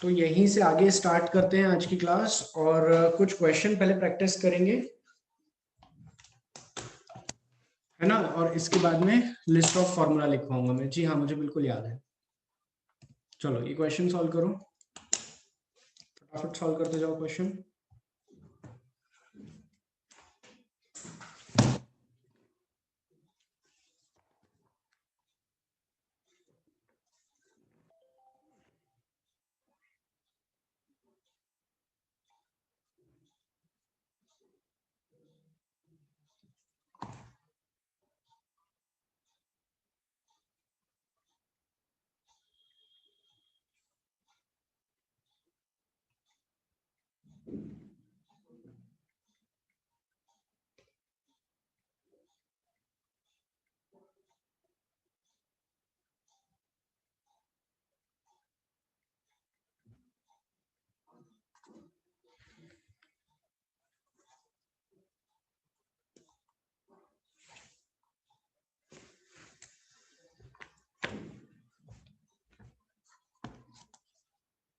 तो यहीं से आगे स्टार्ट करते हैं आज की क्लास और कुछ क्वेश्चन पहले प्रैक्टिस करेंगे, है ना। और इसके बाद में लिस्ट ऑफ फॉर्मूला लिखवाऊंगा मैं। जी हाँ, मुझे बिल्कुल याद है। चलो ये क्वेश्चन सॉल्व करो, फटाफट सॉल्व करते जाओ क्वेश्चन।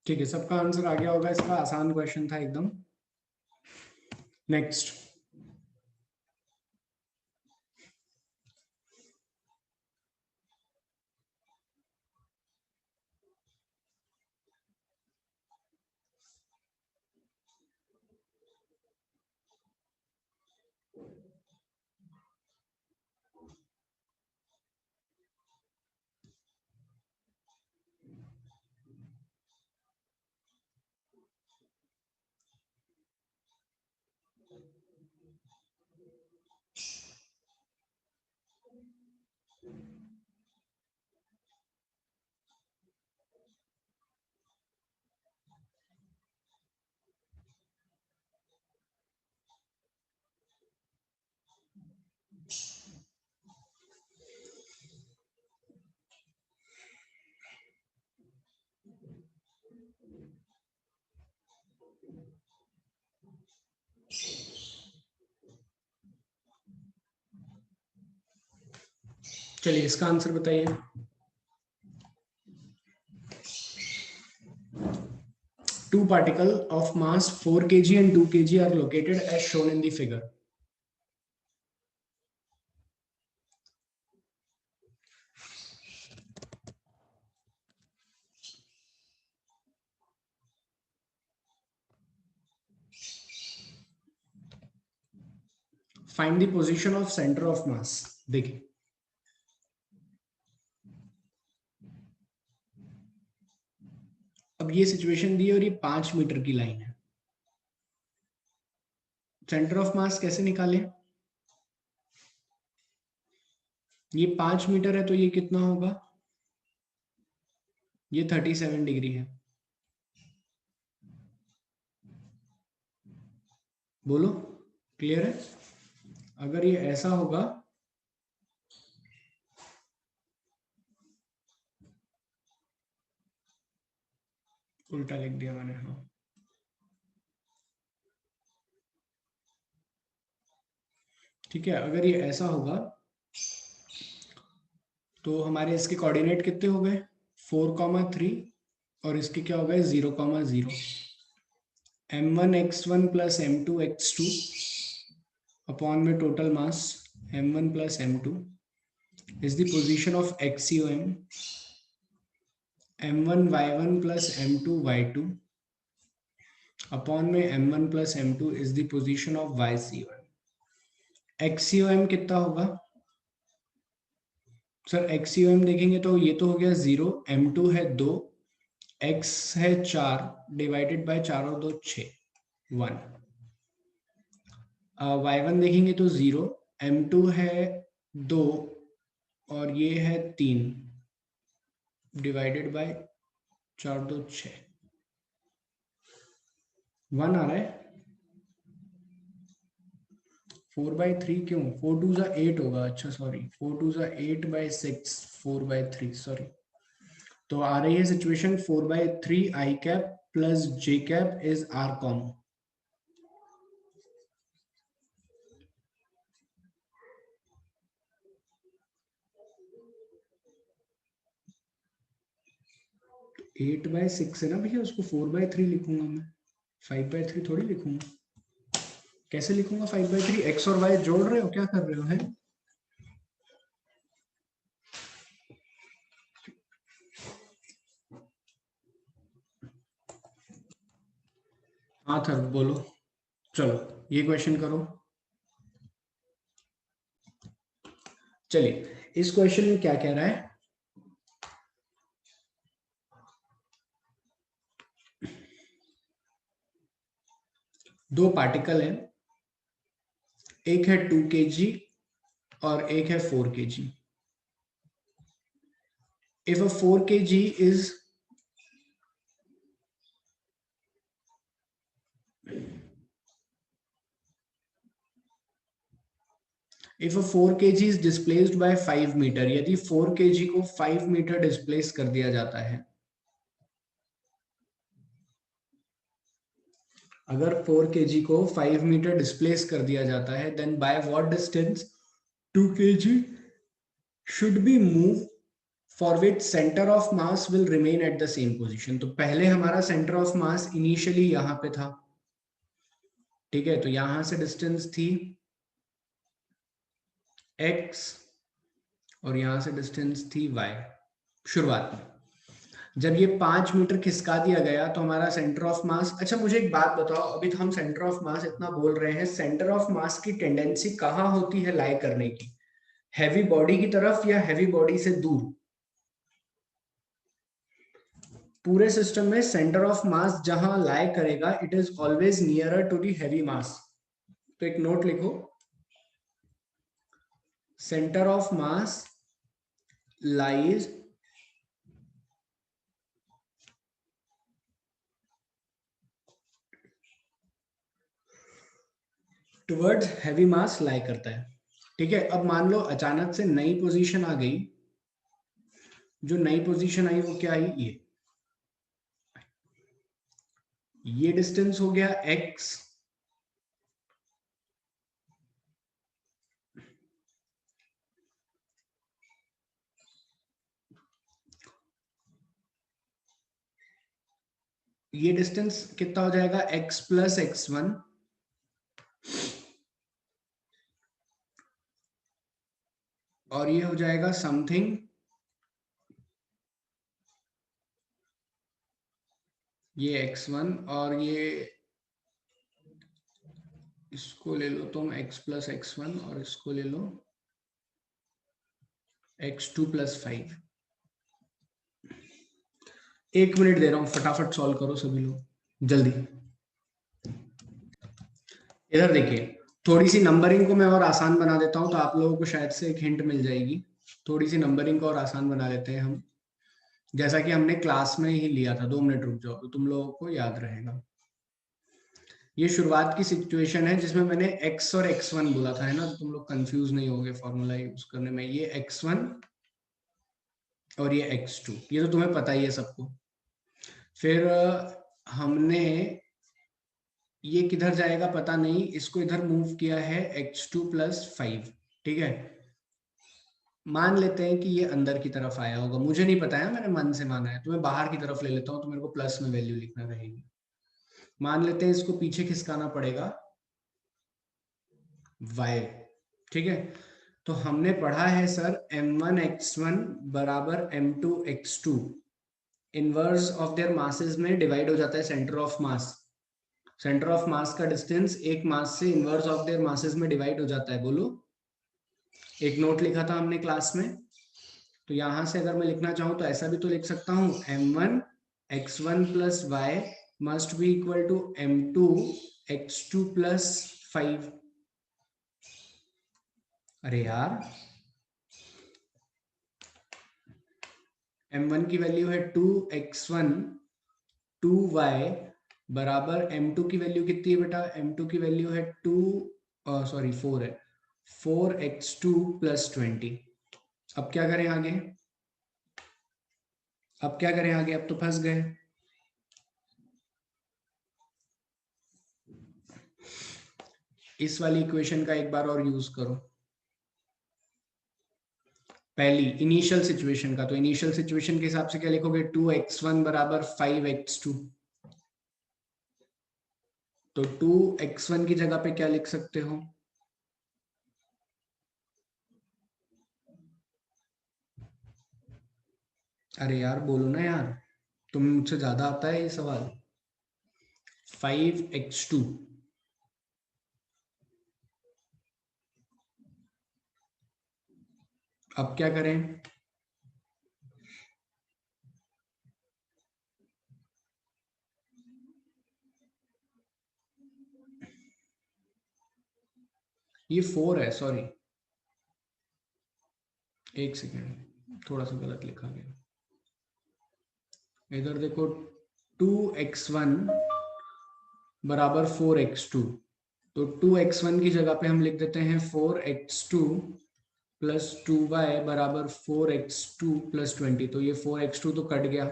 ठीक है, सबका आंसर आ गया होगा। इसका आसान क्वेश्चन था एकदम। नेक्स्ट, चलिए इसका आंसर बताइए। Two particles of mass 4 kg and 2 kg are located as shown in the figure. Find the position of center of mass. देखिए, अब ये सिचुएशन दी है और ये 5 मीटर की लाइन है। सेंटर ऑफ मास कैसे निकालें? ये 5 मीटर है तो ये कितना होगा? ये 37 डिग्री है। बोलो, क्लियर है? अगर ये ऐसा होगा, उल्टा लिख दिया मैंने, हाँ। ठीक है, अगर ये ऐसा होगा तो हमारे इसके कोऑर्डिनेट कितने हो गए? 4,3 और इसके क्या हो गए? 0,0। m1x1 प्लस m2x2 अपॉन में total mass m1 plus m2 is the position of XCOM m1y1 plus m2y2 upon में m1 plus m2 is the position of YCOM। XCOM कितना होगा सर? XCOM देखेंगे तो ये तो हो गया 0, m2 है 2, x है 4, डिवाइडेड बाय 4 और 2 6, 1। y1 देखेंगे तो 0, m2 है 2 और ये है 3, डिवाइडेड बाय 4 2 6, 1 आ रहा है। 4/3 क्यों? 4 2 जा 8 होगा। अच्छा सॉरी, 4 2 जा 8/6, 4/3 सॉरी। तो आ रही है situation 4/3 I cap plus J cap is R common. 8/6 है ना भैया, उसको 4/3 लिखूंगा मैं, 5/3 थोड़ी लिखूंगा। कैसे लिखूंगा 5/3? एक्स और वाई जोड़ रहे हो, क्या कर रहे हो है? हाँ सर बोलो। चलो ये क्वेश्चन करो। चलिए इस क्वेश्चन में क्या कह रहा है, दो पार्टिकल है, एक है 2 kg और एक है 4 kg। If a 4 kg is if a 4 kg is displaced by 5 metre, यदि 4 kg को 5 मीटर डिस्प्लेस कर दिया जाता है, अगर 4 kg को 5 मीटर डिस्प्लेस कर दिया जाता है, then by what distance 2 kg should be move for which centre of mass will remain at the same position. तो पहले हमारा सेंटर ऑफ मास इनिशियली यहां पे था, ठीक है, तो यहां से डिस्टेंस थी x और यहां से डिस्टेंस थी y शुरुआत में। जब ये 5 मीटर खिसका दिया गया तो हमारा सेंटर ऑफ मास, अच्छा मुझे एक बात बताओ, अभी तो हम सेंटर ऑफ मास इतना बोल रहे हैं, सेंटर ऑफ मास की टेंडेंसी कहाँ होती है लाई करने की, हैवी बॉडी की तरफ या हैवी बॉडी से दूर? पूरे सिस्टम में सेंटर ऑफ मास जहां लाई करेगा, it is always nearer to the heavy mass. तो एक नोट लिखो, centre of mass lies towards heavy mass lie करता है, ठीक है। अब मान लो अचानक से नई पोजीशन आ गई, जो नई पोजीशन आई वो क्या आई, ये डिस्टेंस हो गया x, ये डिस्टेंस कितना हो जाएगा, x प्लस x1, और ये हो जाएगा समथिंग, ये x1 और ये, इसको ले लो तुम x प्लस x1 और इसको ले लो x2 प्लस 5। 1 मिनट दे रहा हूं, फटाफट सॉल्व करो सभी लोग जल्दी। इधर देखिए, थोड़ी सी नंबरिंग को मैं और आसान बना देता हूं तो आप लोगों को शायद से एक हिंट मिल जाएगी। थोड़ी सी नंबरिंग को और आसान बना लेते हैं हम, जैसा कि हमने क्लास में ही लिया था। 2 मिनट रुक जाओ तो तुम लोगों को याद रहेगा। ये शुरुआत की सिचुएशन है जिसमें मैंने x और x1 बोला था, है ना, तो तुम लोग कंफ्यूज नहीं होगे फॉर्मूला यूज करने में। ये x1 और ये x2, ये तो तुम्हें पता ही है सबको। फिर हमने ये किधर जाएगा पता नहीं, इसको इधर मूव किया है x2 प्लस 5, ठीक है। मान लेते हैं कि ये अंदर की तरफ आया होगा, मुझे नहीं पता है, मैंने मन से माना है, तो मैं बाहर की तरफ ले लेता हूँ तो मेरे को प्लस में वैल्यू लिखना रहेगी। मान लेते हैं इसको पीछे खिसकाना पड़ेगा y, ठीक है। तो हमने पढ़ा है सर m1 x1 बराबर m2 x2, inverse of their masses में डिवाइड हो जाता है centre of mass. Centre of मास का डिस्टेंस एक मास से इनवर्स ऑफ देयर मासेस में डिवाइड हो जाता है, बोलो। एक नोट लिखा था हमने क्लास में, तो यहां से अगर मैं लिखना चाहूं तो ऐसा भी तो लिख सकता हूं, m1 x1 plus Y must be equal to m2 x2 plus 5। अरे यार, m1 की वैल्यू है 2x1 2y बराबर m2 की वैल्यू कितनी है बेटा, m2 की वैल्यू है 2, सॉरी 4 है, 4x2 प्लस 20। अब क्या करें आगे, अब क्या करें आगे, अब तो फंस गए। इस वाली इक्वेशन का एक बार और यूज करो, पहली इनिशियल सिचुएशन का, तो इनिशियल सिचुएशन के हिसाब से क्या लिखोगे, 2x1 बराबर 5x2। तो 2x1 की जगह पे क्या लिख सकते हो, अरे यार बोलो ना यार, तुम मुझसे ज्यादा आता है ये सवाल। 5x2। अब क्या करें, ये 4 है, सॉरी एक सेकेंड, थोड़ा सा गलत लिखा गया। इधर देखो, 2x1 बराबर 4x2। तो 2x1 की जगह पे हम लिख देते हैं 4x2 प्लस 2y बराबर 4x2 प्लस 20। तो ये 4x2 तो कट गया,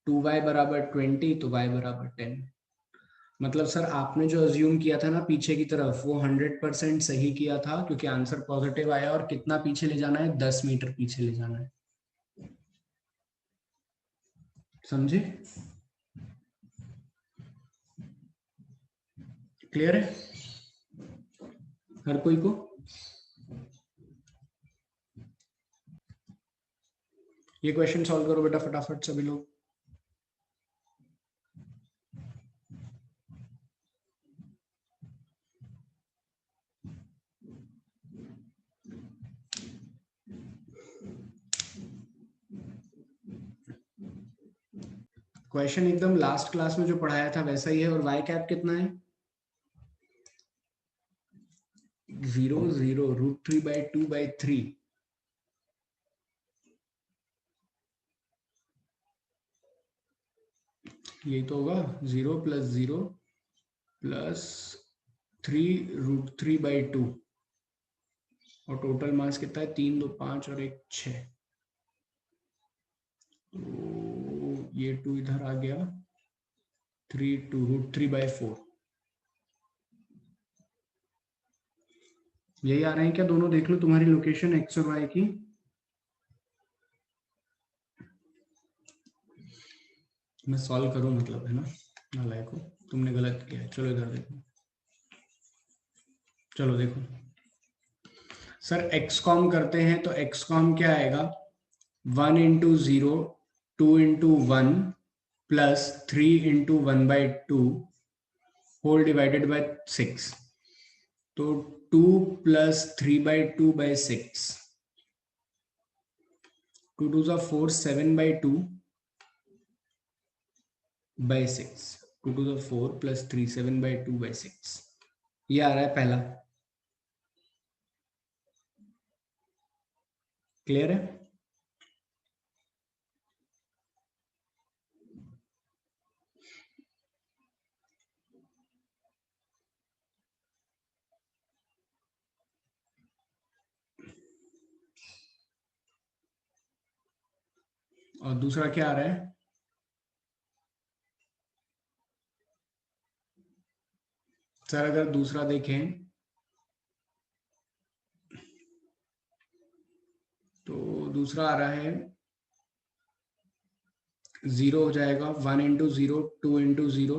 2y बराबर 20, तो y बराबर 10। मतलब सर आपने जो अज्यूम किया था ना पीछे की तरफ, वो 100% सही किया था, क्योंकि आंसर पॉजिटिव आया। और कितना पीछे ले जाना है, 10 मीटर पीछे ले जाना है। समझे, क्लियर है हर कोई को। ये क्वेश्चन सॉल्व करो बेटा फटाफट सभी लोग। क्वेश्चन एकदम लास्ट क्लास में जो पढ़ाया था वैसा ही है। और वाई कैप कितना है, 0 0 √3/2/3। यही तो होगा, 0 + 0 + 3√3/2। और टोटल मास कितना है, 3 2 5 और 1 6। तो ये 2 इधर आ गया, 3 2 √3/4। यही आ रहे हैं क्या दोनों, देख लो तुम्हारी लोकेशन एक्स और वाई की। मैं सॉल्व करूं मतलब, है ना, नालायक को, तुमने गलत किया है। चलो इधर देखो, चलो देखो सर, एक्स कॉम करते हैं तो एक्स कॉम क्या आएगा, 1 × 0 2 × 1 प्लस 3 × 1/2 होल डिवाइडेड बाय 6। तो 2 + 3/2/6, 2 2 4 7/2/6, 2 2 4 + 3 7/2/6। ये आ रहा है पहला, क्लियर है। और दूसरा क्या आ रहा है, सर अगर दूसरा देखें तो दूसरा आ रहा है, 0 हो जाएगा, 1 × 0 2 × 0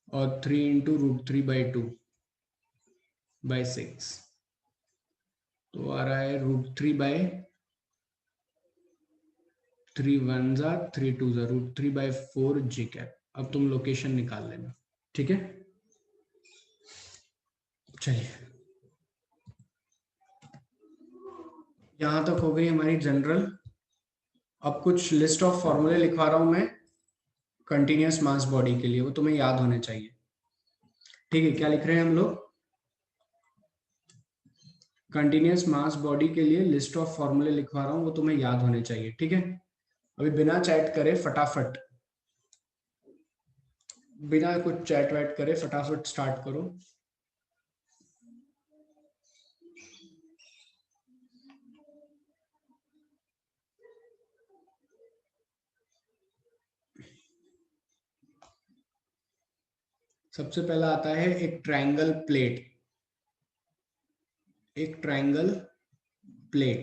और 3 × √3/2/6। तो आ रहा है √3/3 1 जा 3 2 जा √3/4 जी कैप। अब तुम लोकेशन निकाल लेना, ठीक है। चलिए, यहां तक हो गई हमारी जनरल। अब कुछ लिस्ट ऑफ फॉर्मूले लिखवा रहा हूं मैं कंटिन्यूअस मास बॉडी के लिए, वो तुम्हें याद होने चाहिए। ठीक है, क्या लिख रहे हैं हम लोग, कंटिन्यूअस मास बॉडी के लिए लिस्ट ऑफ फॉर्मूले लिखवा रहा हूँ, वो तुम्हें याद होने चाहिए, ठीक है। अभी बिना चैट करे फटाफट, बिना कुछ चैट वैट करे फटाफट स्टार्ट करो। सबसे पहला आता है एक ट्रायंगल प्लेट, एक ट्रायंगल प्लेट,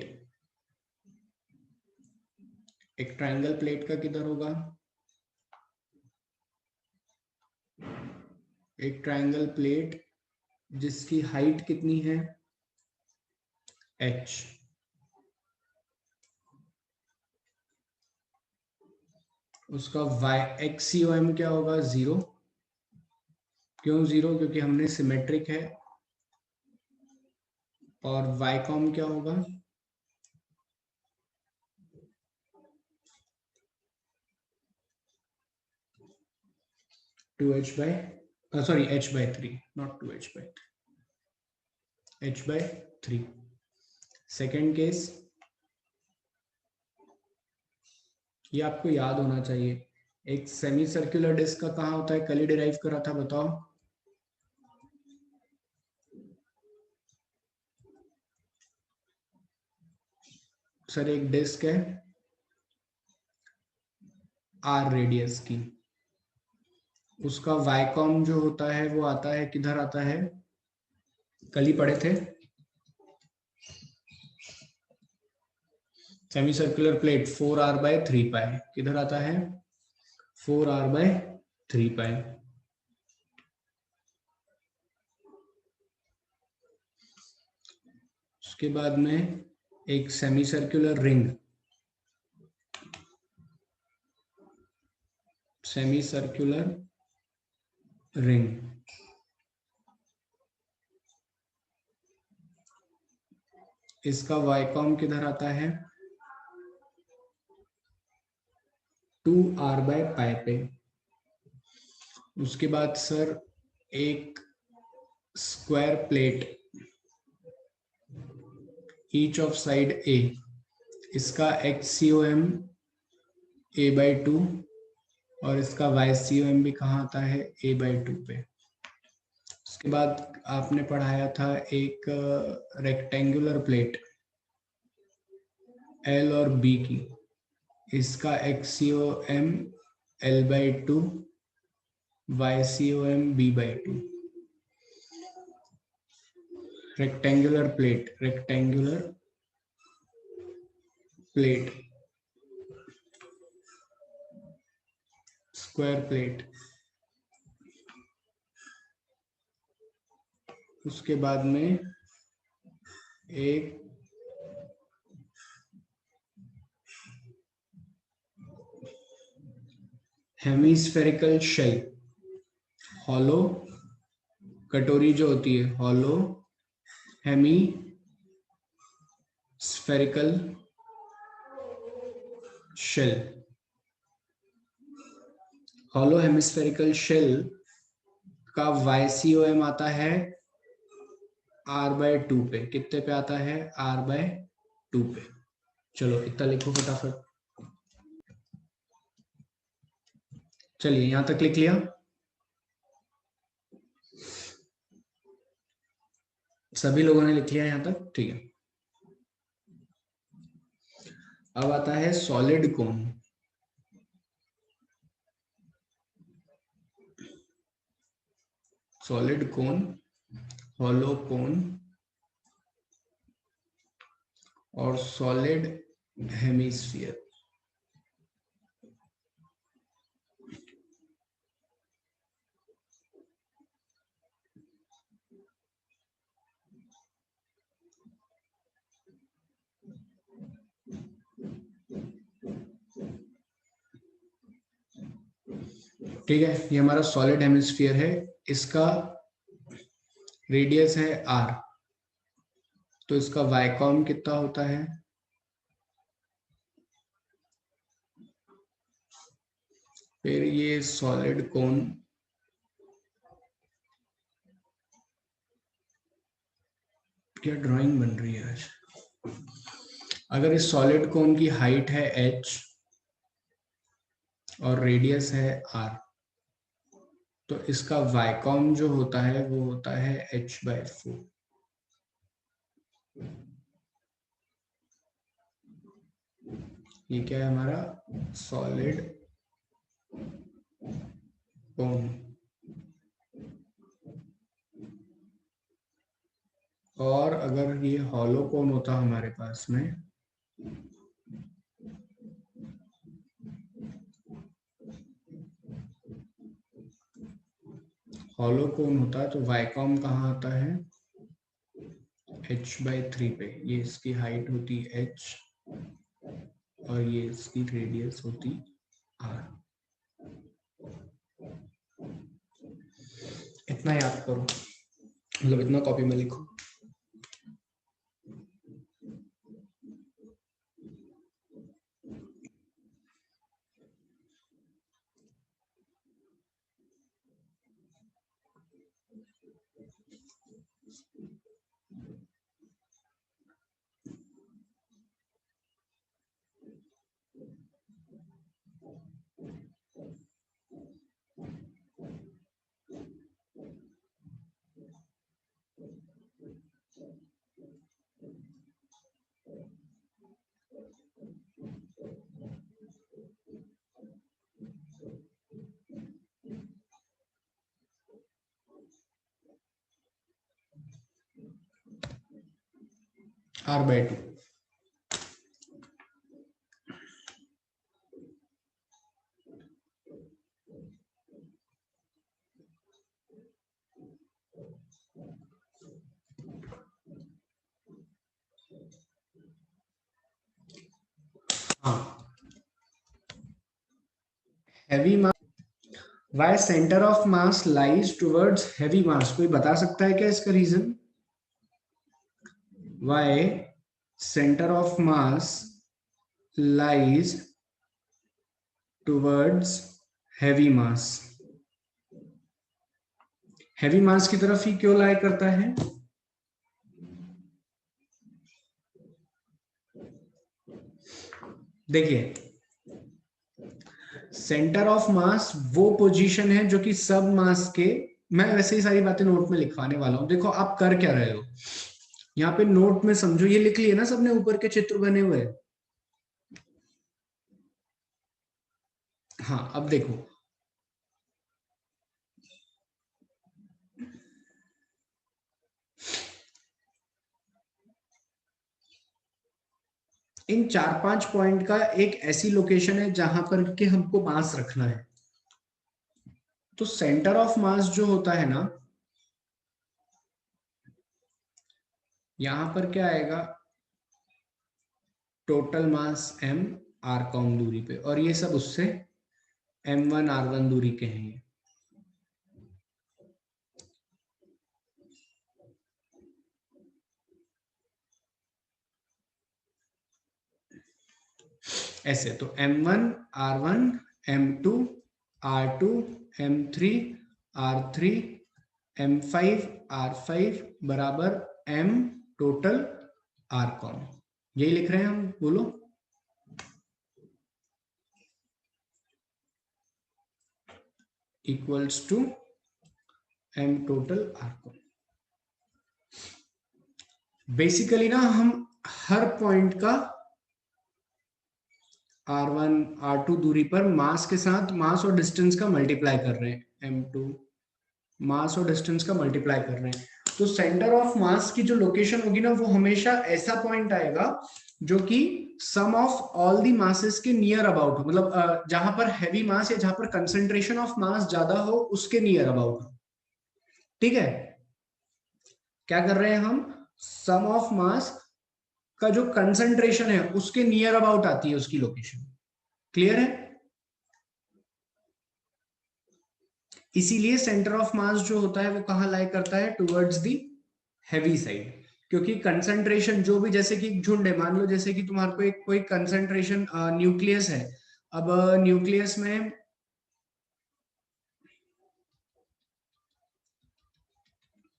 एक ट्रायंगल प्लेट का किधर होगा, एक ट्रायंगल प्लेट जिसकी हाइट कितनी है h, उसका y XCOM क्या होगा 0। क्यों 0? क्योंकि हमने सिमेट्रिक है। और YCOM क्या होगा 2h by sorry h/3, not 2h/3, h/3। Second case, ये आपको याद होना चाहिए। एक सेमी सर्कुलर डिस्क का कहाँ होता है, कल ही डिराइव करा था, बताओ। सर एक डिस्क है r रेडियस की, उसका वाईकॉम जो होता है वो आता है, किधर आता है, कल ही पढ़े थे। सेमी सर्कुलर प्लेट 4r/3π किधर आता है, 4r/3π। उसके बाद में एक semi circular ring, semi circular ring, इसका वाईकॉम किधर आता है 2r/π पे। उसके बाद सर एक square plate each of side a, इसका XCOM a/2 और इसका YCOM भी कहाँ आता है a/2 पे। उसके बाद आपने पढ़ाया था एक रेक्टेंगुलर प्लेट L और B की, इसका XCOM L/2, YCOM B/2। Rectangular plate, rectangular plate, square plate. उसके बाद में एक हेमिस्फेरिकल शेल, हॉलो कटोरी जो होती है, hollow hemispherical shell. Hollow hemispherical shell का YCOM आता है r/2 पे। कितने पे आता है, r/2 पे। चलो इतना लिखो फटाफट। चलिए यहां तक लिख लिया, सभी लोगों ने लिख लिया यहां तक, ठीक है। अब आता है solid cone. Solid cone, hollow cone और सॉलिड हेमिस्फीयर। ठीक है, ये हमारा सॉलिड हेमिस्फीयर है, इसका रेडियस है r, तो इसका वाईकॉम कितना होता है, फिर ये सॉलिड कोन, क्या ड्राइंग बन रही है आज। अगर इस सॉलिड कोन की हाइट है h और रेडियस है r, तो इसका वाईकॉम जो होता है वो होता है h/4। ये क्या है हमारा सॉलिड कोन। और अगर ये हॉलो कोन होता हमारे पास में, हॉलो कोन होता तो वाईकॉम कहाँ आता है, h/3 पे। ये इसकी हाइट होती h और ये इसकी रेडियस होती r। इतना याद करो, मतलब इतना कॉपी में लिखो। r/2। हाँ, heavy mass, why centre of mass lies towards heavy mass. कोई बता सकता है क्या इसका reason? Why centre of mass lies towards heavy mass, heavy mass की तरफ ही क्यों लाई करता है? देखिए, सेंटर ऑफ मास वो पोजीशन है जो कि सब मास के, मैं वैसे ही सारी बातें नोट में लिखवाने वाला हूं। देखो आप कर क्या रहे हो यहाँ पे, नोट में समझो। ये लिख लिए ना सबने, ऊपर के चित्र बने हुए? हाँ, अब देखो, इन 4-5 पॉइंट का एक ऐसी लोकेशन है जहां पर के हमको मास रखना है। तो सेंटर ऑफ मास जो होता है ना, यहां पर क्या आएगा, total mass m r com दूरी पे, और ये सब उससे m1 r1 दूरी के हैं ये। ऐसे तो m1 r1 m2 r2 m3 r3 m5 r5 बराबर m टोटल r कॉम। यही लिख रहे हैं हम, बोलो। Equals to m total r COM. Basically ना हम हर पॉइंट का r1 r2 दूरी पर मास के साथ मास और डिस्टेंस का मल्टीप्लाई कर रहे हैं, m2 मास और डिस्टेंस का मल्टीप्लाई कर रहे हैं। तो सेंटर ऑफ मास की जो लोकेशन होगी ना, वो हमेशा ऐसा पॉइंट आएगा जो कि सम ऑफ ऑल दी मासेस के नियर अबाउट हो, मतलब जहां पर हैवी मास या जहां पर कंसंट्रेशन ऑफ मास ज्यादा हो उसके नियर अबाउट हो। ठीक है, क्या कर रहे हैं हम, सम ऑफ मास का जो कंसंट्रेशन है उसके नियर अबाउट आती है उसकी लोकेशन। क्लियर है? इसीलिए सेंटर ऑफ मास जो होता है वो कहां लाई करता है, टुवर्ड्स दी हैवी साइड। क्योंकि कंसंट्रेशन जो भी, जैसे कि झुंड है, मान लो जैसे कि तुम्हारे को एक कोई कंसंट्रेशन न्यूक्लियस है। अब न्यूक्लियस में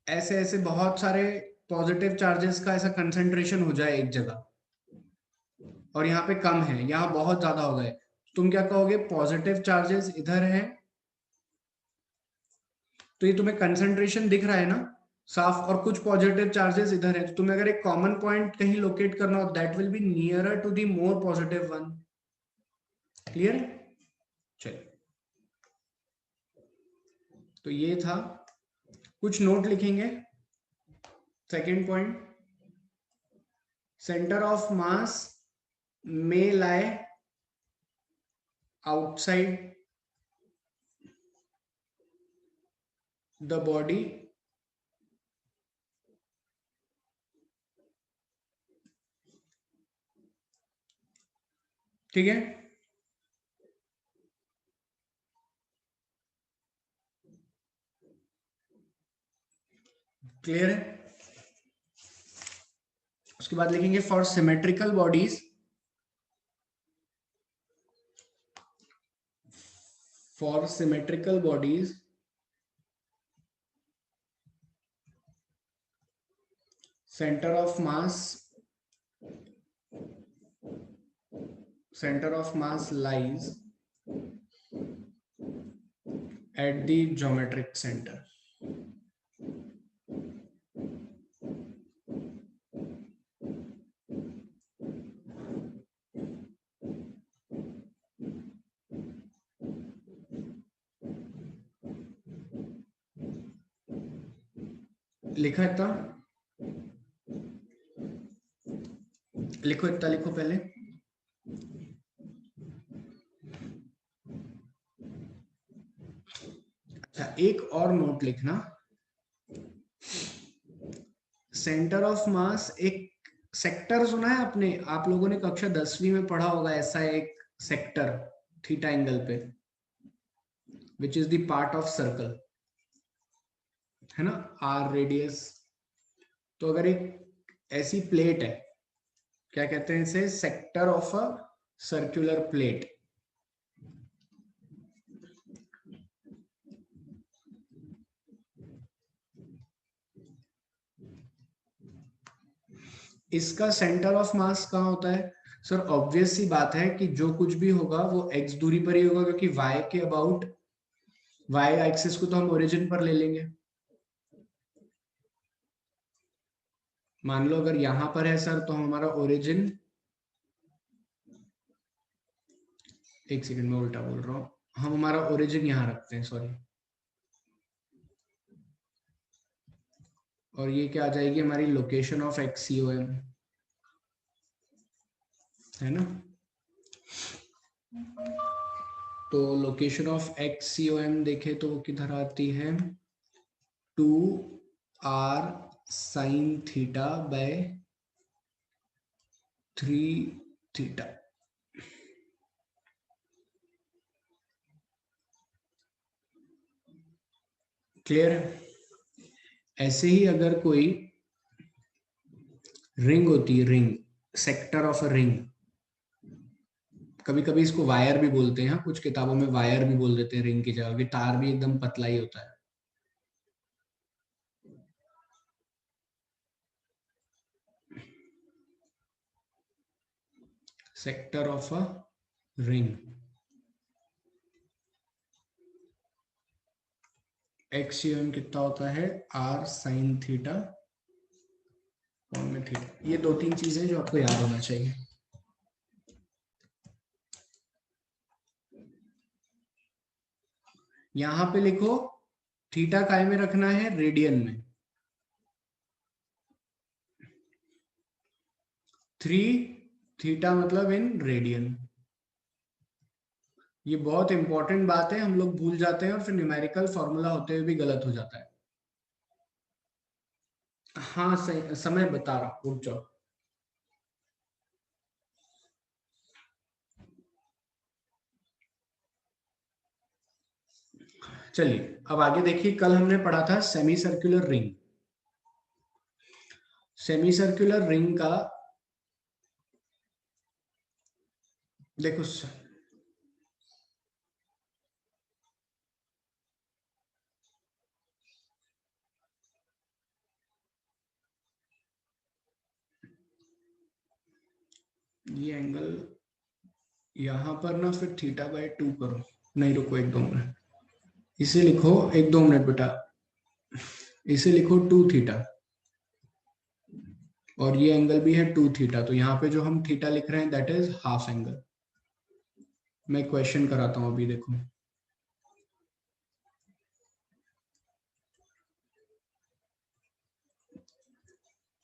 ऐसे ऐसे बहुत सारे पॉजिटिव चार्जेस का ऐसा कंसंट्रेशन हो जाए एक जगह, और यहाँ पे कम है, यहाँ बहुत ज्यादा हो गए, तुम क्या कहोगे, पॉजिटिव चार्जेस इधर है, तो ये तुम्हें कंसंट्रेशन दिख रहा है ना साफ, और कुछ पॉजिटिव चार्जेस इधर है। तो तुम्हें अगर एक कॉमन पॉइंट कहीं लोकेट करना हो, that will be nearer to the more positive one. Clear? चलिए, तो ये था, कुछ नोट लिखेंगे second point, centre of mass may lie outside the body ठीक है। क्लियर है। उसके बाद लिखेंगे for symmetrical bodies, for symmetrical bodies center of mass lies at the geometric center। लिखा इतना, लिखो इतना, लिखो पहले। अच्छा, एक और नोट लिखना, सेंटर ऑफ मास एक सेक्टर सुना है आपने, आप लोगों ने कक्षा 10वीं में पढ़ा होगा, ऐसा एक सेक्टर थीटा एंगल पे, which is the part of circle, है ना, आर रेडियस। तो अगर एक ऐसी प्लेट है, क्या कहते हैं इसे, sector of a circular plate. इसका सेंटर ऑफ मास कहाँ होता है सर? ऑब्वियस सी बात है कि जो कुछ भी होगा वो एक्स दूरी पर ही होगा, क्योंकि वाई के अबाउट, वाई एक्सिस को तो हम ओरिजिन पर ले लेंगे। मान लो अगर यहां पर है सर, तो हमारा ओरिजिन, एक सेकंड में उल्टा बोल रहा हूं, हम हमारा ओरिजिन यहां रखते हैं, सॉरी, और ये क्या आ जाएगी हमारी लोकेशन ऑफ एक्सीओएम, है ना। तो लोकेशन ऑफ एक्सीओएम देखे तो वो किधर आती है, 2r sign theta bye 3 theta. Clear है। ऐसे ही अगर कोई रिंग होती है, ring, sector of a ring, कभी कभी इसको वायर भी बोलते हैं, कुछ किताबों में वायर भी बोल देते हैं रिंग की जगह, कि तार भी एकदम पतला ही होता है। Sector of a ring, axiom कितना होता है, r साइन थीटा में थीटा। ये दो तीन चीजें जो आपको याद होना चाहिए। यहां पे लिखो थीटा काय में रखना है, रेडियन में, 3 थीटा मतलब इन रेडियन। ये बहुत इंपॉर्टेंट बात है, हम लोग भूल जाते हैं और फिर न्यूमेरिकल फॉर्मूला होते हुए भी गलत हो जाता है। हाँ सही, समय बता रहा, रुक जाओ। चलिए अब आगे देखिए, कल हमने पढ़ा था semi circular ring. Semi circular ring का देखो, ये एंगल यहां पर ना, फिर थीटा बाय 2 करो, नहीं रुको एक दो मिनट, इसे लिखो, एक दो मिनट बेटा, इसे लिखो 2 थीटा, और ये एंगल भी है 2 थीटा, तो यहाँ पे जो हम थीटा लिख रहे हैं दैट इज हाफ एंगल। मैं क्वेश्चन कराता हूँ अभी, देखो।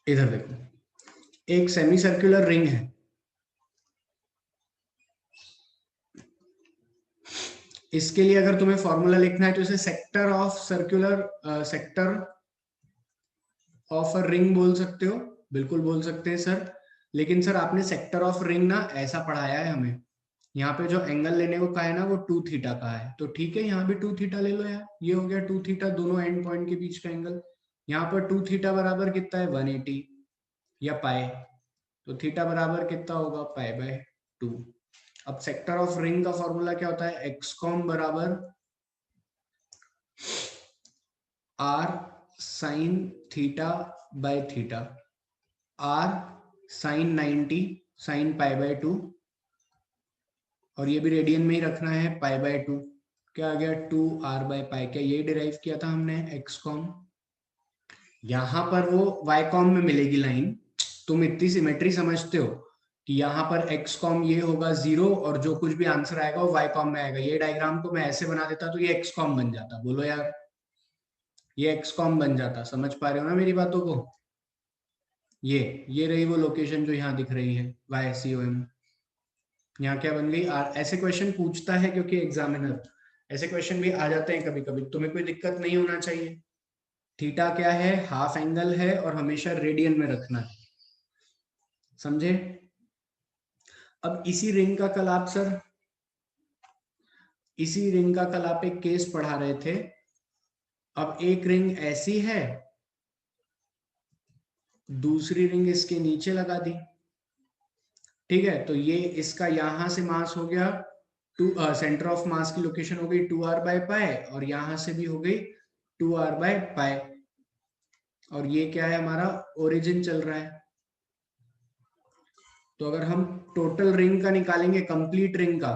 इधर देखो, एक सेमी सर्कुलर रिंग है, इसके लिए अगर तुम्हें फॉर्मूला लिखना है तो इसे sector of circular sector of a ring बोल सकते हो, बिल्कुल बोल सकते हैं सर। लेकिन सर आपने सेक्टर ऑफ रिंग ना ऐसा पढ़ाया है हमें, यहाँ पे जो एंगल लेने को कहा है ना वो 2 थीटा का है, तो ठीक है यहाँ भी 2 थीटा ले लो यार, ये हो गया 2 थीटा, दोनों एंड पॉइंट के बीच का एंगल। यहाँ पर 2 थीटा बराबर कितना है 180 या पाई, तो थीटा बराबर कितना होगा पाई बाय 2। अब सेक्टर ऑफ रिंग का फॉर्मूला क्या होता है, एक्सकॉम बराबर R sine theta by theta, R sine 90 sine pi by 2, और ये भी रेडियन में ही रखना है पाई बाय 2, क्या आ गया 2r बाय पाई, क्या ये डिराइव किया था हमने एक्सकॉम। यहां पर वो वाई कॉम में मिलेगी लाइन, तुम इतनी सिमेट्री समझते हो कि यहाँ पर एक्स कॉम ये होगा 0 और जो कुछ भी आंसर आएगा वो वाई कॉम में आएगा, ये डायग्राम को मैं ऐसे बना देता तो ये एक्स कॉम बन जाता, बोलो यार ये एक्स कॉम बन जाता, समझ पा रहे हो ना मेरी बातों को। ये रही वो लोकेशन जो यहाँ दिख रही है वाई सी ओ एम, यहाँ क्या बन गई आर। ऐसे क्वेश्चन पूछता है क्योंकि एग्जामिनर ऐसे क्वेश्चन भी आ जाते हैं कभी कभी, तुम्हें कोई दिक्कत नहीं होना चाहिए। थीटा क्या है, हाफ एंगल है और हमेशा रेडियन में रखना है, समझे। अब इसी रिंग का कल आप सर, इसी रिंग का कल आप एक केस पढ़ा रहे थे। अब एक रिंग ऐसी है, दूसरी रिंग इसके नीचे लगा दी, ठीक है, तो ये इसका यहां से मास हो गया टू, सेंटर ऑफ मास की लोकेशन हो गई 2r बाय पाई, और यहां से भी हो गई 2r बाय पाई, और ये क्या है हमारा ओरिजिन चल रहा है। तो अगर हम टोटल रिंग का निकालेंगे, कंप्लीट रिंग का,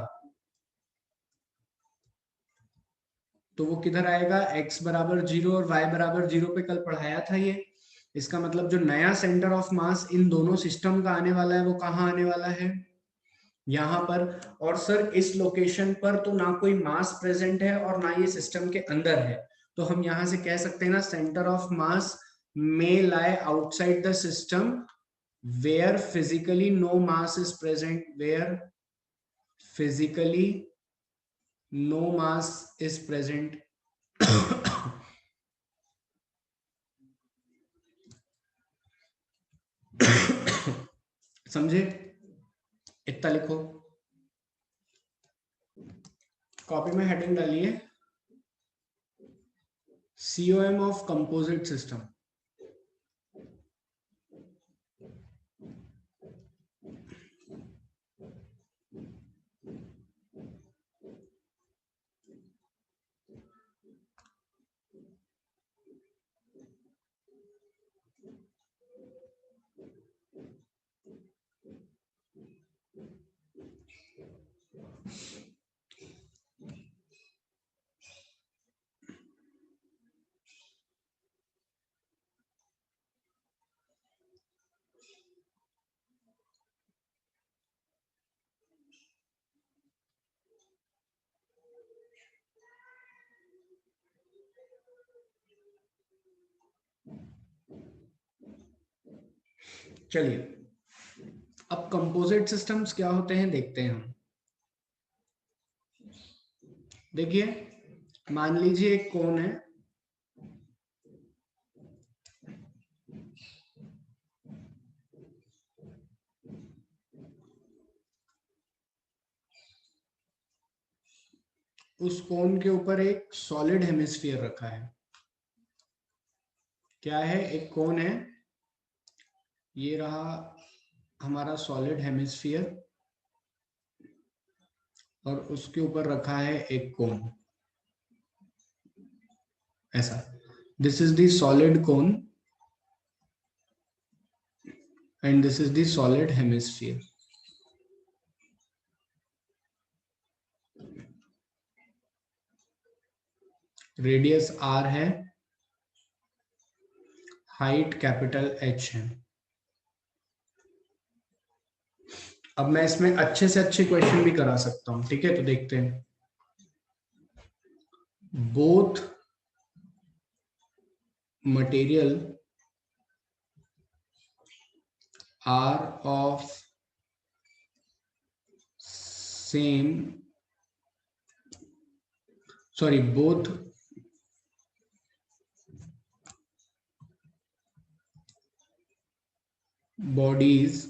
तो वो किधर आएगा, x बराबर 0 और y बराबर 0 पे कल पढ़ाया था ये। इसका मतलब जो नया सेंटर ऑफ मास इन दोनों सिस्टम का आने वाला है वो कहाँ आने वाला है, यहाँ पर। और सर इस लोकेशन पर तो ना कोई मास प्रेजेंट है और ना ये सिस्टम के अंदर है, तो हम यहां से कह सकते हैं ना centre of mass may lie outside the system where physically no mass is present, where physically no mass is present। समझे, इतना लिखो, कॉपी में हेडिंग डालिए COM ऑफ कंपोजिट सिस्टम। चलिए अब कंपोजिट सिस्टम्स क्या होते हैं देखते हैं हम। देखिए मान लीजिए एक कोन है, उस कोन के ऊपर एक सॉलिड हेमिस्फीयर रखा है। क्या है, एक कोन है, ये रहा हमारा सॉलिड हेमिस्फीयर, और उसके ऊपर रखा है एक कोन ऐसा, this is the solid cone and this is the solid hemisphere. Radius r है, हाइट कैपिटल H है। अब मैं इसमें अच्छे से अच्छे क्वेश्चन भी करा सकता हूं, ठीक है, तो देखते हैं। Both material are of same, sorry, both bodies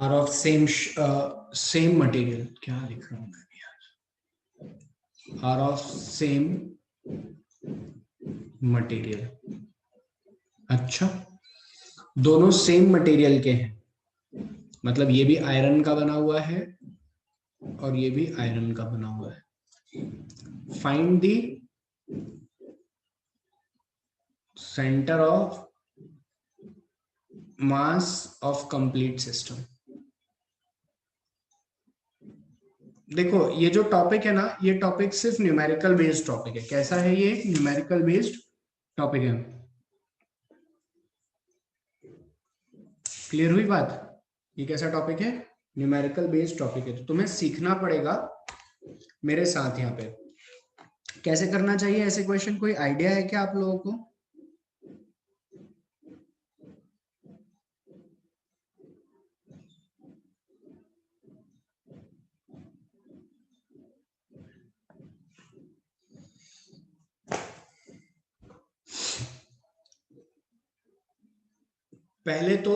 are of same material, क्या लिख रहा हूं मैं भी, are of same material। अच्छा, दोनों सेम मटेरियल के हैं, मतलब ये भी आयरन का बना हुआ है और ये भी आयरन का बना हुआ है। Find the centre of mass of complete system. देखो ये जो टॉपिक है ना, ये टॉपिक सिर्फ न्यूमेरिकल बेस्ड टॉपिक है। कैसा है ये? न्यूमेरिकल बेस्ड टॉपिक है। क्लियर हुई बात? ये कैसा टॉपिक है? न्यूमेरिकल बेस्ड टॉपिक है। तो तुम्हें सीखना पड़ेगा मेरे साथ। यहाँ पे कैसे करना चाहिए ऐसे क्वेश्चन, कोई आइडिया है क्या आप लोगों को? पहले तो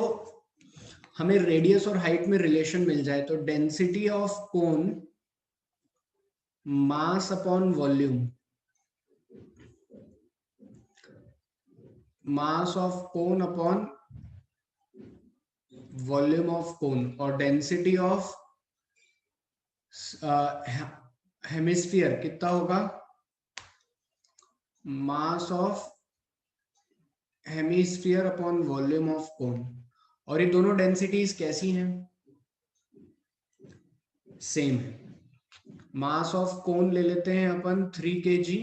हमें रेडियस और हाइट में रिलेशन मिल जाए तो density of cone mass upon volume, mass of cone upon volume of cone, और डेंसिटी ऑफ हेमिस्फीयर कितना होगा? Mass of hemisphere upon volume of cone. और ये दोनों डेंसिटीज कैसी हैं? सेम है। मास ऑफ कोन ले लेते हैं अपन 3 kg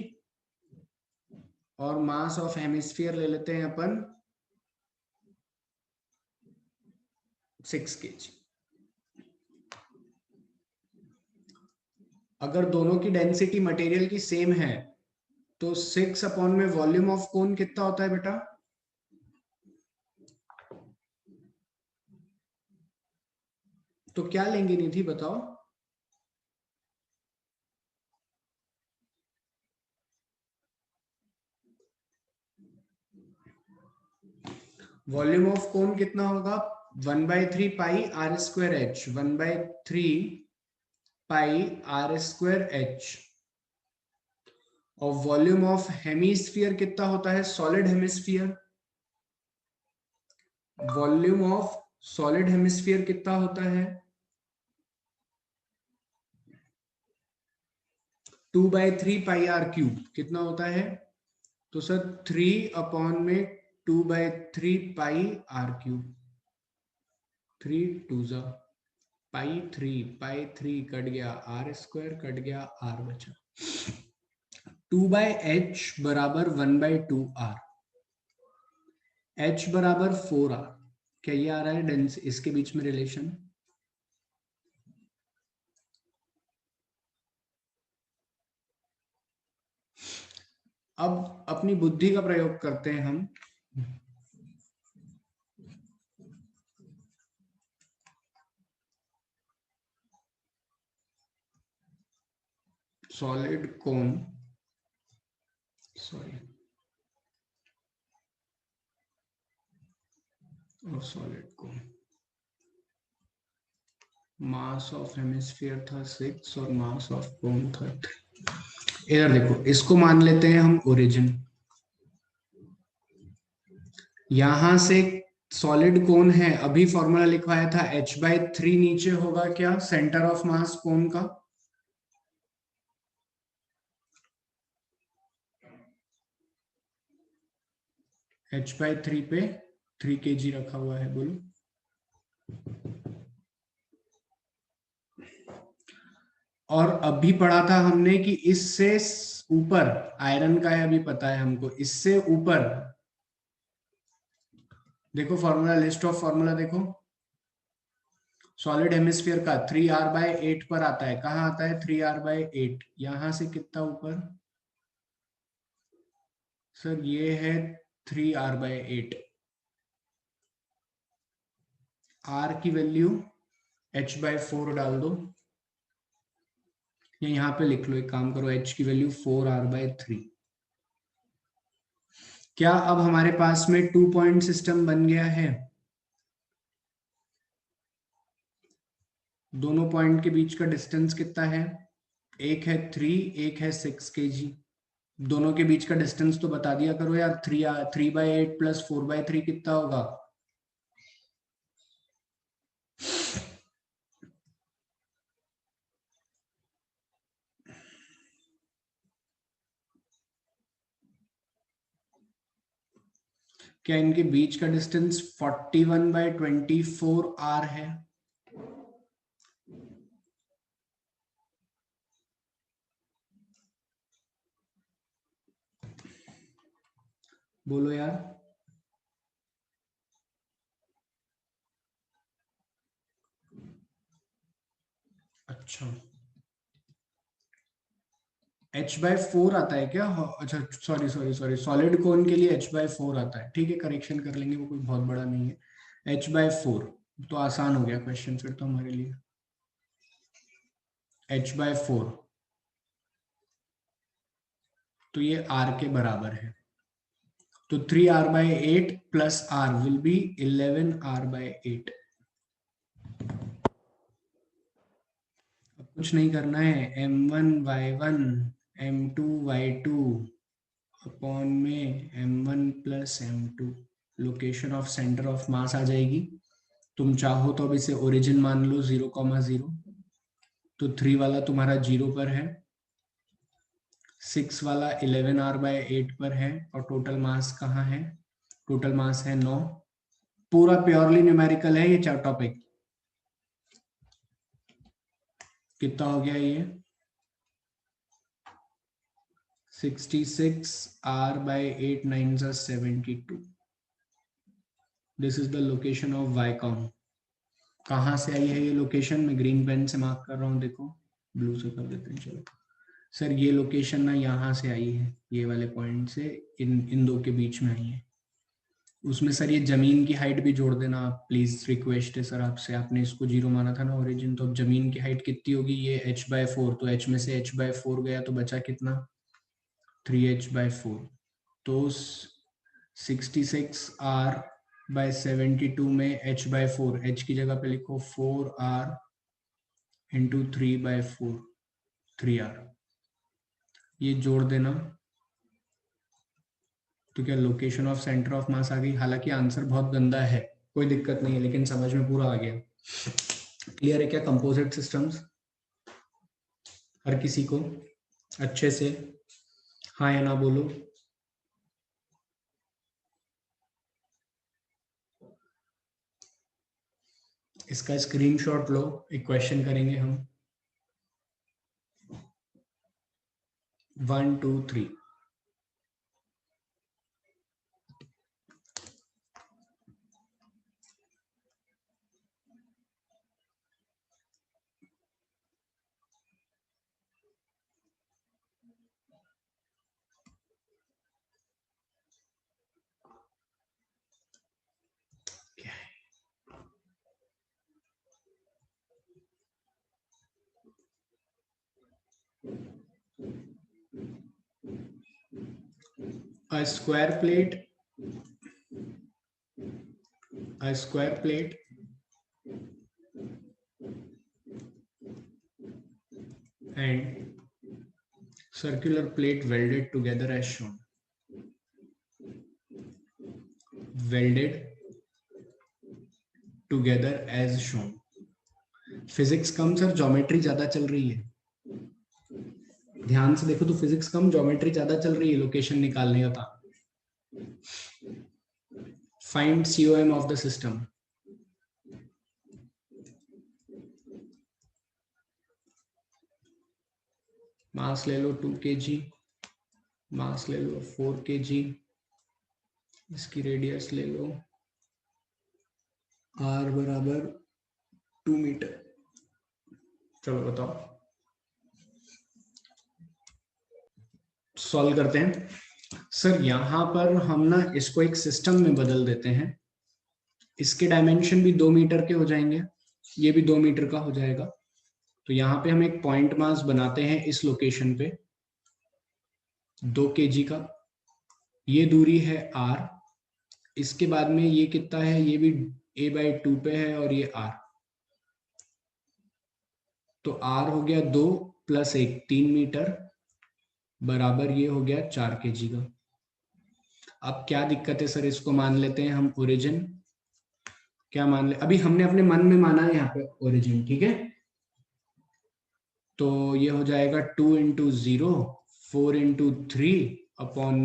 और मास ऑफ हेमिस्फीयर ले लेते हैं अपन 6 kg। अगर दोनों की डेंसिटी मटेरियल की सेम है तो 6 अपॉन में वॉल्यूम ऑफ कोन कितना होता है बेटा? तो क्या लेंगे निधि बताओ? वॉल्यूम ऑफ कोन कितना होगा? 1/3 pi r square h, 1/3 pi r square h. और वॉल्यूम ऑफ हेमिस्फीयर कितना होता है? Solid hemisphere, volume of solid hemisphere कितना होता है? 2/3 पाई आर क्यूब कितना होता है? तो सर 3 अपॉन में 2/3 पाई आर क्यूब, 3 2 जा पाई, 3 कट गया, आर स्क्वायर कट गया, आर बचा। 2/h बराबर 1/2 आर, h बराबर 4 आर। क्या ये आ रहा है डेंस इसके बीच में रिलेशन? अब अपनी बुद्धि का प्रयोग करते हैं हम। सॉलिड कोन, सॉरी, और solid cone, mass of hemisphere था 6 और मास ऑफ कोन था 3। इधर देखो, इसको मान लेते हैं हम ओरिजिन। यहां से सॉलिड कोन है, अभी फॉर्मूला लिखवाया था h/3 नीचे होगा क्या? सेंटर ऑफ मास कोन का। h/3 पे 3 kg रखा हुआ है, बोलो। और अभी पढ़ा था हमने कि इससे ऊपर आयरन का है, अभी पता है हमको, इससे ऊपर देखो फॉर्मूला, लिस्ट ऑफ फॉर्मूला देखो। सॉलिड हेमिस्फीयर का 3r/8 पर आता है। कहाँ आता है 3r/8? यहां से कितना ऊपर? सर ये है 3r/8। r की वैल्यू h/4 डाल दो, या यहाँ पे लिख लो, एक काम करो, h की वैल्यू 4r/3। क्या अब हमारे पास में 2 पॉइंट सिस्टम बन गया है? दोनों पॉइंट के बीच का डिस्टेंस कितना है? एक है 3, एक है 6 kg। दोनों के बीच का डिस्टेंस तो बता दिया करो यार। 3/8 प्लस 4/3 कितना होगा? क्या इनके बीच का डिस्टेंस 41/24 r है? बोलो यार। अच्छा, h/4 आता है क्या? अच्छा, सॉरी सॉरी सॉरी, सॉलिड कोन के लिए h/4 आता है। ठीक है, करेक्शन कर लेंगे, वो कोई बहुत बड़ा नहीं है। h/4 तो आसान हो गया क्वेश्चन फिर तो हमारे लिए। h/4 तो ये r के बराबर है। तो 3r/8 plus r will be 11r/8। अब कुछ नहीं करना है, m1y1 m2y2 अपॉन में m1 plus m2, location of centre of mass आ जाएगी। तुम चाहो तो अब इसे ओरिजिन मान लो 0,0। तो 3 वाला तुम्हारा 0 पर है, 6 वाला 11r/8 पर है, और टोटल मास कहाँ है? टोटल मास है 9। पूरा प्योरली न्यूमेरिकल है ये टॉपिक। कितना हो गया ये? 66r/8 9 72। This is the location of Viacom. कहाँ से आई है ये लोकेशन? मैं ग्रीन पेन से मार्क कर रहा हूँ, देखो ब्लू से कर देते हैं। चलो सर, ये लोकेशन ना यहाँ से आई है, ये वाले पॉइंट से इन दो के बीच में आई है। उसमें सर ये जमीन की हाइट भी जोड़ देना आप प्लीज, रिक्वेस्ट है सर आपसे। आपने इसको 0 माना था ना ओरिजिन, तो अब जमीन की हाइट कितनी होगी? ये h/4, तो h में से h/4 गया तो बचा कितना? 3h/4। तो 66r/72 में h/4, h की जगह पे लिखो 4r इंटू 3/4, 3r। ये जोड़ देना, तो क्या location of centre of mass आ गई। हालांकि आंसर बहुत गंदा है, कोई दिक्कत नहीं है, लेकिन समझ में पूरा आ गया। क्लियर है क्या कंपोजिट सिस्टम्स हर किसी को अच्छे से? हाँ या ना बोलो। इसका स्क्रीनशॉट लो, एक क्वेश्चन करेंगे हम। 1 2 3। A square plate, a square plate and circular plate welded together as shown. Welded together as shown. Physics कम सर, ज्योमेट्री ज्यादा चल रही है। ध्यान से देखो तो फिजिक्स कम, ज्योमेट्री ज्यादा चल रही है लोकेशन निकालने का काम। Find COM of the system. Mass ले लो 2 kg, मास ले लो 4 kg, इसकी रेडियस ले लो r बराबर 2 मीटर। चलो बताओ, सॉल्व करते हैं। सर यहाँ पर हम ना इसको एक सिस्टम में बदल देते हैं, इसके डायमेंशन भी 2 मीटर के हो जाएंगे, ये भी 2 मीटर का हो जाएगा। तो यहाँ पे हम एक पॉइंट मास बनाते हैं इस लोकेशन पे 2 kg का, ये दूरी है r, इसके बाद में ये कितना है, ये भी a/2 पे है और ये r, तो r हो गया 2 + 1 3 मीटर बराबर ये हो गया 4 kg का। अब क्या दिक्कत है सर, इसको मान लेते हैं हम ओरिजिन, क्या मान ले, अभी हमने अपने मन में माना है यहाँ पे ओरिजिन, ठीक है। तो ये हो जाएगा 2 × 0 4 × 3 अपॉन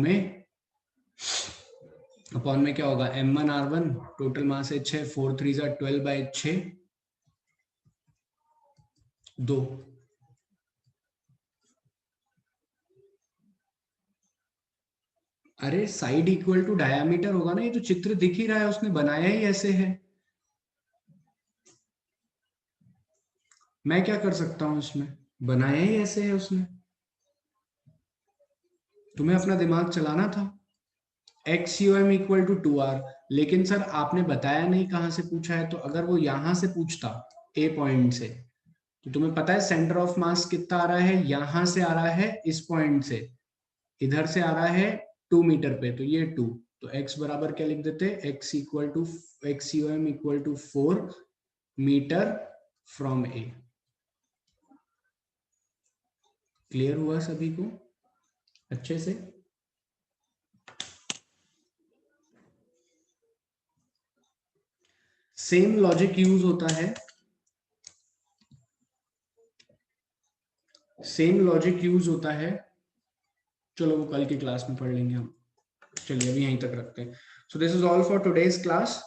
में क्या होगा m1r1, टोटल मास है 6, 4 3 12/6 2। अरे साइड इक्वल टू डायामीटर होगा ना, ये तो चित्र दिख ही रहा है, उसने बनाया ही ऐसे है। मैं क्या कर सकता हूं, इसमें बनाया ही ऐसे है उसने, तुम्हें अपना दिमाग चलाना था। XUM = 2r, लेकिन सर आपने बताया नहीं कहां से पूछा है, तो अगर वो यहां से पूछता ए पॉइंट से, तो तुम्हें पता है सेंटर ऑफ मास कितना आ रहा है, यहां से आ रहा है इस पॉइंट से, इधर से आ रहा है 2 मीटर पे, तो ये 2, तो x बराबर क्या लिख देते, XUM = 4 metre from A. Clear हुआ सभी को अच्छे से? सेम लॉजिक यूज होता है, सेम लॉजिक यूज होता है, चलो वो कल की क्लास में पढ़ लेंगे हम। चलिए अभी यहीं तक रखते हैं। So this is all for today's class,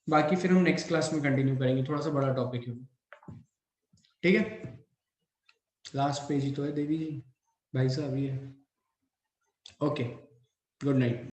बाकी फिर हम नेक्स्ट क्लास में कंटिन्यू करेंगे, थोड़ा सा बड़ा टॉपिक है, ठीक है। लास्ट पेज ही तो है देवी जी, भाई साहब ये, ओके, गुड नाइट।